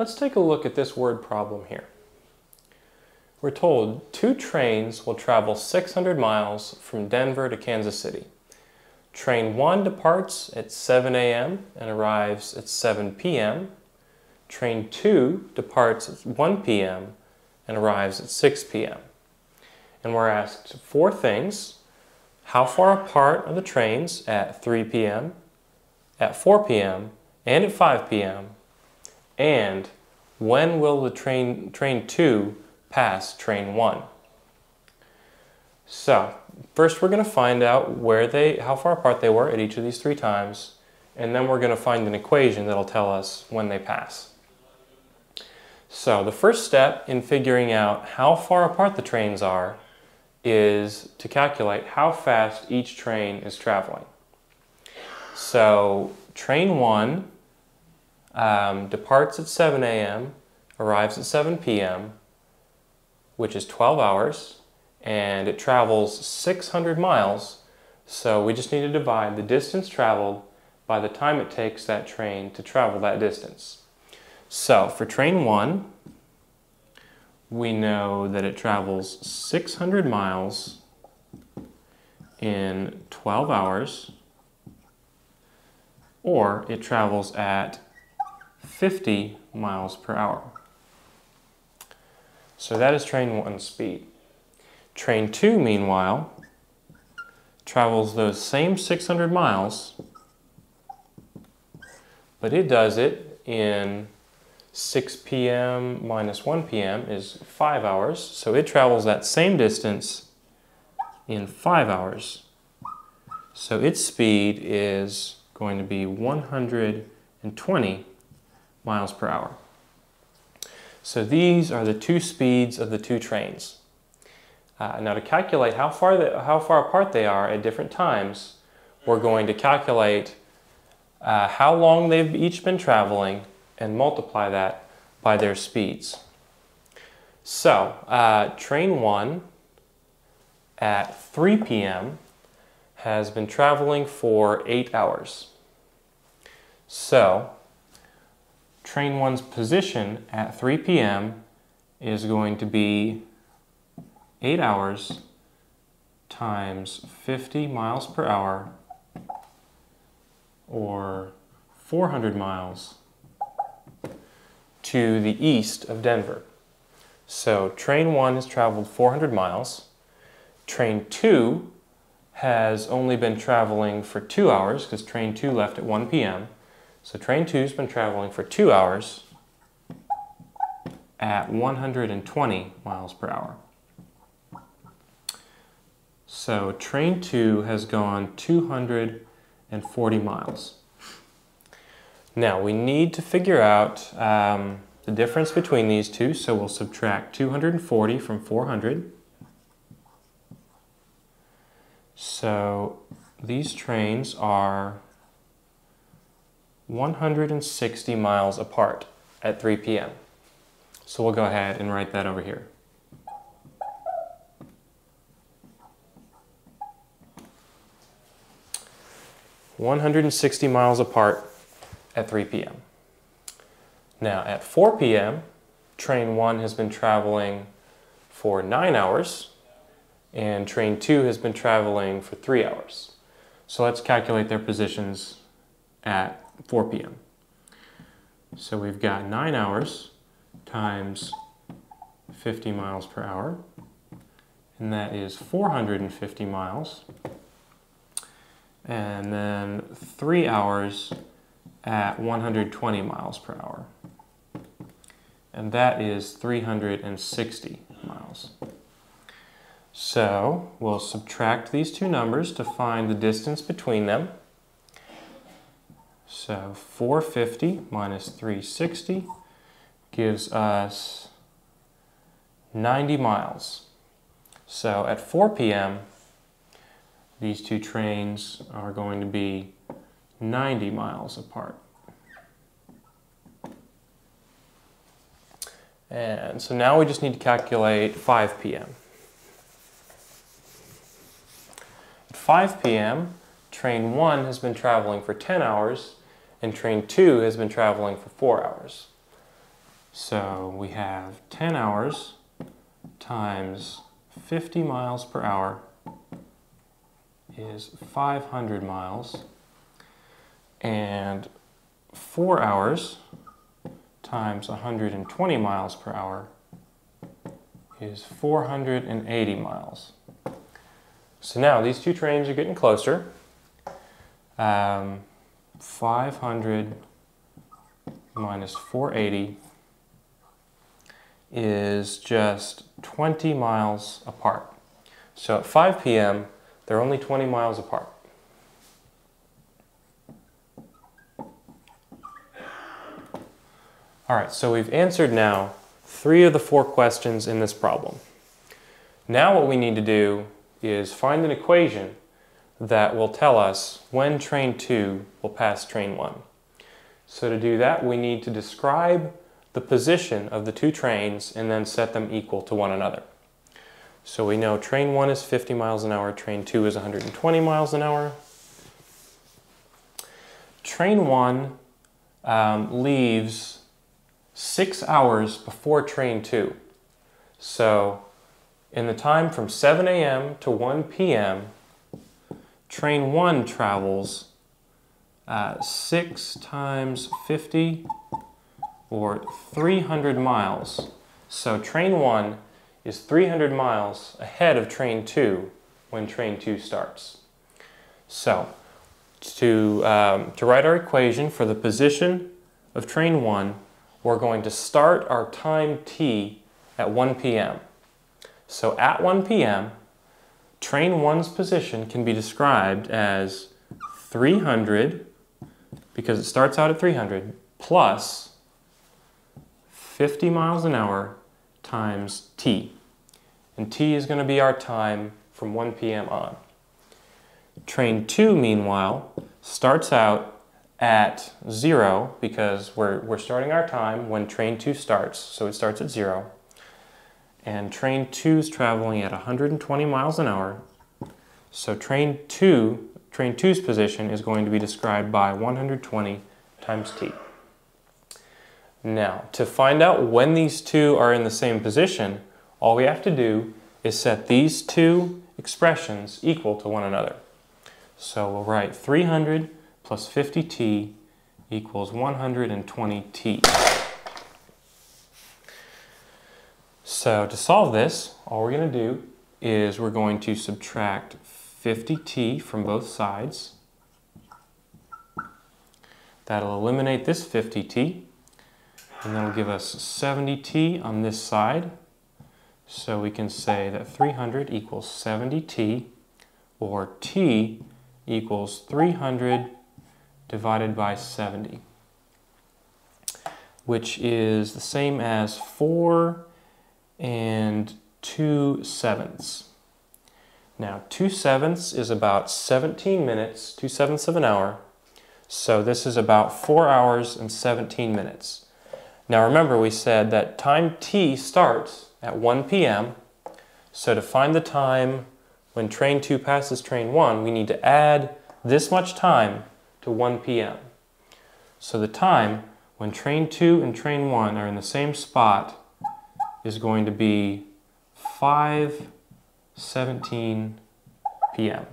Let's take a look at this word problem here. We're told 2 trains will travel 600 miles from Denver to Kansas City. Train 1 departs at 7 a.m. and arrives at 7 p.m. Train 2 departs at 1 p.m. and arrives at 6 p.m. And we're asked 4 things. How far apart are the trains at 3 p.m., at 4 p.m., and at 5 p.m.? And when will the train 2 pass train 1? So, first we're going to find out how far apart they were at each of these 3 times, and then we're going to find an equation that'll tell us when they pass. So, the first step in figuring out how far apart the trains are is to calculate how fast each train is traveling. So, train 1 departs at 7 a.m., arrives at 7 p.m., which is 12 hours, and it travels 600 miles, so we just need to divide the distance traveled by the time it takes that train to travel that distance. So for train 1, we know that it travels 600 miles in 12 hours, or it travels at 50 miles per hour. So that is train 1's speed. Train 2, meanwhile, travels those same 600 miles, but it does it in 6 p.m. minus 1 p.m. is 5 hours. So it travels that same distance in 5 hours. So its speed is going to be 120 miles per hour. So these are the 2 speeds of the 2 trains. Now to calculate how far apart they are at different times, we're going to calculate how long they've each been traveling and multiply that by their speeds. So train 1 at 3 p.m. has been traveling for 8 hours. So train 1's position at 3 p.m. is going to be 8 hours times 50 miles per hour, or 400 miles to the east of Denver. So train 1 has traveled 400 miles. Train 2 has only been traveling for 2 hours because train 2 left at 1 p.m. So train 2 has been traveling for 2 hours at 120 miles per hour. So train 2 has gone 240 miles. Now we need to figure out the difference between these two, so we'll subtract 240 from 400. So these trains are 160 miles apart at 3 p.m. So we'll go ahead and write that over here. (160 miles apart at 3 p.m. Now at 4 p.m., train 1 has been traveling for 9 hours, and train 2 has been traveling for 3 hours. So let's calculate their positions at 4 p.m. So we've got 9 hours times 50 miles per hour, and that is 450 miles. And then 3 hours at 120 miles per hour. And that is 360 miles. So we'll subtract these 2 numbers to find the distance between them. So 450 minus 360 gives us 90 miles. So at 4 p.m., these 2 trains are going to be 90 miles apart. And so now we just need to calculate 5 p.m. At 5 p.m., train 1 has been traveling for 10 hours, and train 2 has been traveling for 4 hours. So we have 10 hours times 50 miles per hour is 500 miles. And 4 hours times 120 miles per hour is 480 miles. So now these two trains are getting closer. 500 minus 480 is just 20 miles apart. So at 5 p.m., they're only 20 miles apart. All right, so we've answered now 3 of the 4 questions in this problem. Now what we need to do is find an equation that will tell us when train 2 will pass train 1. So to do that, we need to describe the position of the 2 trains and then set them equal to one another. So we know train 1 is 50 miles an hour, train 2 is 120 miles an hour. Train 1 leaves 6 hours before train 2. So in the time from 7 a.m. to 1 p.m., train 1 travels 6 times 50 or 300 miles. So train 1 is 300 miles ahead of train 2 when train 2 starts. So to write our equation for the position of train 1, we're going to start our time t at 1 p.m. So at 1 p.m., train 1's position can be described as 300, because it starts out at 300, plus 50 miles an hour times t. And t is going to be our time from 1 p.m. on. Train 2, meanwhile, starts out at 0, because we're starting our time when train 2 starts, so it starts at 0. And train 2 is traveling at 120 miles an hour. So train 2's position is going to be described by 120 times t. Now, to find out when these 2 are in the same position, all we have to do is set these 2 expressions equal to one another. So we'll write 300 plus 50t equals 120t. So to solve this, all we're going to do is we're going to subtract 50t from both sides. That'll eliminate this 50t, and that'll give us 70t on this side. So we can say that 300 equals 70t, or t equals 300 divided by 70, which is the same as 4 and 2/7. Now 2/7 is about 17 minutes, 2/7 of an hour. So this is about 4 hours and 17 minutes. Now remember, we said that time t starts at 1 p.m. So to find the time when train 2 passes train 1, we need to add this much time to 1 p.m. So the time when train 2 and train 1 are in the same spot is going to be 5:17 p.m.